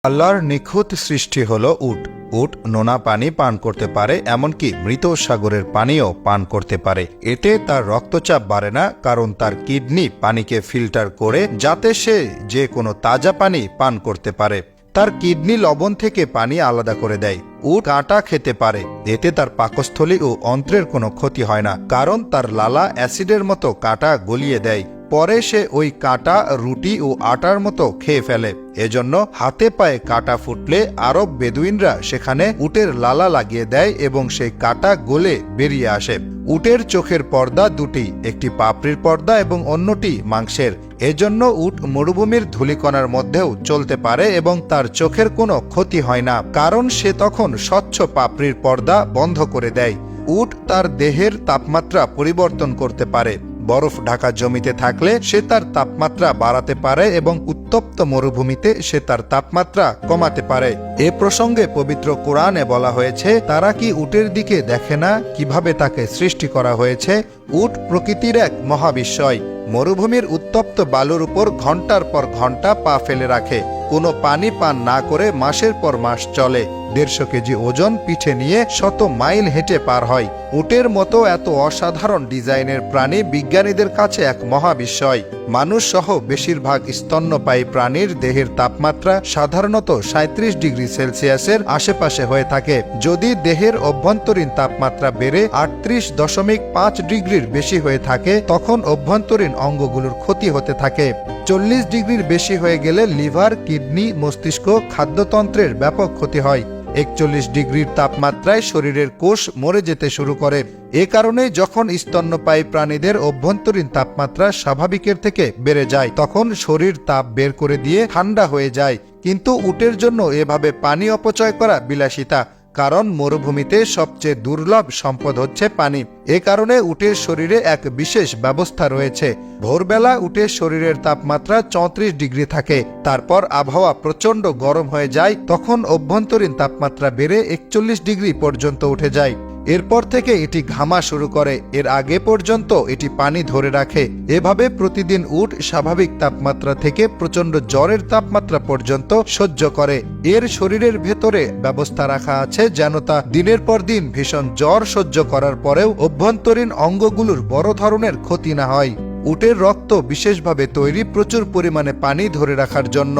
আল্লাহর নিখুঁত সৃষ্টি হলো উট। উট নোনা পানি পান করতে পারে, এমনকি মৃত সাগরের পানিও পান করতে পারে। এতে তার রক্তচাপ বাড়ে না, কারণ তার কিডনি পানিকে ফিল্টার করে যাতে সে যে কোনো তাজা পানি পান করতে পারে। তার কিডনি লবণ থেকে পানি আলাদা করে দেয়। উট কাঁটা খেতে পারে, এতে তার পাকস্থলী ও অন্ত্রের কোনো ক্ষতি হয় না, কারণ তার লালা অ্যাসিডের মতো কাঁটা গলিয়ে দেয়। পরে সে ওই কাঁটা রুটি ও আটার মতো খেয়ে ফেলে। এজন্য হাতে পায়ে কাঁটা ফুটলে আরব বেদুইনরা সেখানে উটের লালা লাগিয়ে দেয় এবং সেই কাঁটা গলে বেরিয়ে আসে। উটের চোখের পর্দা দুটি, একটি পাপড়ির পর্দা এবং অন্যটি মাংসের। এজন্য উট মরুভূমির ধূলিকণার মধ্যেও চলতে পারে এবং তার চোখের কোনো ক্ষতি হয় না, কারণ সে তখন স্বচ্ছ পাপড়ির পর্দা বন্ধ করে দেয়। উট তার দেহের তাপমাত্রা পরিবর্তন করতে পারে। বরফ ঢাকা জমিতে থাকলে সে তার তাপমাত্রা বাড়াতে পারে এবং উত্তপ্ত মরুভূমিতে সে তার তাপমাত্রা কমাতে পারে। এ প্রসঙ্গে পবিত্র কোরআনে বলা হয়েছে, তারা কি উটের দিকে দেখে না কিভাবে তাকে সৃষ্টি করা হয়েছে? উট প্রকৃতির এক মহাবিস্ময়। মরুভূমির উত্তপ্ত বালুর উপর ঘন্টার পর ঘন্টা পা ফেলে রাখে, কোনো পানি পান না করে মাসের পর মাস চলে। 150 কেজি ওজন পিঠে নিয়ে শত মাইল হেঁটে পার হয়। উটের মতো এত অসাধারণ ডিজাইনের প্রাণী বিজ্ঞানীদের কাছে এক মহাবিস্ময়। মানুষ সহ বেশিরভাগ স্তন্যপায়ী প্রাণীর দেহের তাপমাত্রা সাধারণত 37 ডিগ্রি সেলসিয়াসের আশেপাশে হয়ে থাকে। যদি দেহের অভ্যন্তরীণ তাপমাত্রা বেড়ে 38.5 ডিগ্রির বেশি হয়ে থাকে, তখন অভ্যন্তরীণ অঙ্গগুলোর ক্ষতি হতে থাকে। 40 ডিগ্রির বেশি হয়ে গেলে লিভার, কিডনি, মস্তিষ্ক, খাদ্যতন্ত্রের ব্যাপক ক্ষতি হয়। 41 ডিগ্রির তাপমাত্রায় শরীরের কোষ মরে যেতে শুরু করে। এ কারণে যখন স্তন্যপায়ী প্রাণীদের অভ্যন্তরীণ তাপমাত্রা স্বাভাবিকের থেকে বেড়ে যায়, তখন শরীর তাপ বের করে দিয়ে ঠান্ডা হয়ে যায়। কিন্তু উটের জন্য এভাবে পানি অপচয় করা বিলাসিতা, কারণ মরুভূমিতে সবচেয়ে দুর্লভ সম্পদ হচ্ছে পানি। এ কারণে উটের শরীরে এক বিশেষ ব্যবস্থা রয়েছে। ভোরবেলা উটের শরীরের তাপমাত্রা 34 ডিগ্রি থাকে, তারপর আবহাওয়া প্রচণ্ড গরম হয়ে যায়, তখন অভ্যন্তরীণ তাপমাত্রা বেড়ে 41 ডিগ্রি পর্যন্ত উঠে যায়। এরপর থেকে এটি ঘামা শুরু করে। এর আগে পর্যন্ত এটি পানি ধরে রাখে। এভাবে প্রতিদিন উট স্বাভাবিক তাপমাত্রা থেকে প্রচণ্ড জ্বরের তাপমাত্রা পর্যন্ত সহ্য করে। এর শরীরের ভেতরে ব্যবস্থা রাখা আছে যেন তা দিনের পর দিন ভীষণ জ্বর সহ্য করার পরেও অভ্যন্তরীণ অঙ্গগুলোর বড় ধরনের ক্ষতি না হয়। উটের রক্ত বিশেষভাবে তৈরি প্রচুর পরিমাণে পানি ধরে রাখার জন্য।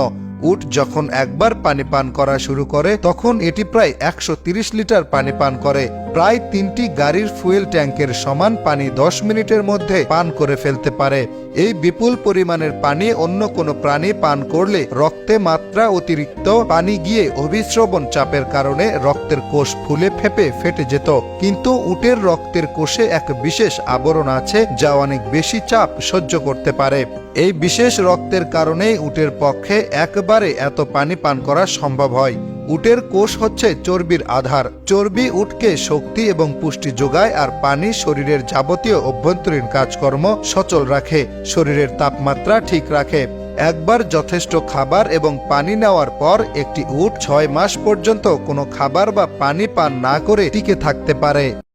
উট যখন একবার পানি পান করা শুরু করে, তখন এটি প্রায় 130 লিটার পানি পান করে। প্রায় 3টি গাড়ির ফুয়েল ট্যাঙ্কের সমান পানি 10 মিনিটের মধ্যে পান করে ফেলতে পারে। এই বিপুল পরিমাণের পানি অন্য কোনো প্রাণী পান করলে রক্তে মাত্রা অতিরিক্ত পানি গিয়ে অভিস্রবণ চাপের কারণে রক্তের কোষ ফুলে ফেপে ফেটে যেত। কিন্তু উটের রক্তের কোষে এক বিশেষ আবরণ আছে যা অনেক বেশি চাপ সহ্য করতে পারে। এই বিশেষ রক্তের কারণেই উটের পক্ষে একবারে এত পানি পান করা সম্ভব হয়। উটের কোষ হচ্ছে চর্বির আধার। চর্বি উটকে শক্তি এবং পুষ্টি যোগায়, আর পানি শরীরের যাবতীয় অভ্যন্তরীণ কাজকর্ম সচল রাখে, শরীরের তাপমাত্রা ঠিক রাখে। একবার যথেষ্ট খাবার এবং পানি নেওয়ার পর একটি উট 6 মাস পর্যন্ত কোনো খাবার বা পানি পান না করে টিকে থাকতে পারে।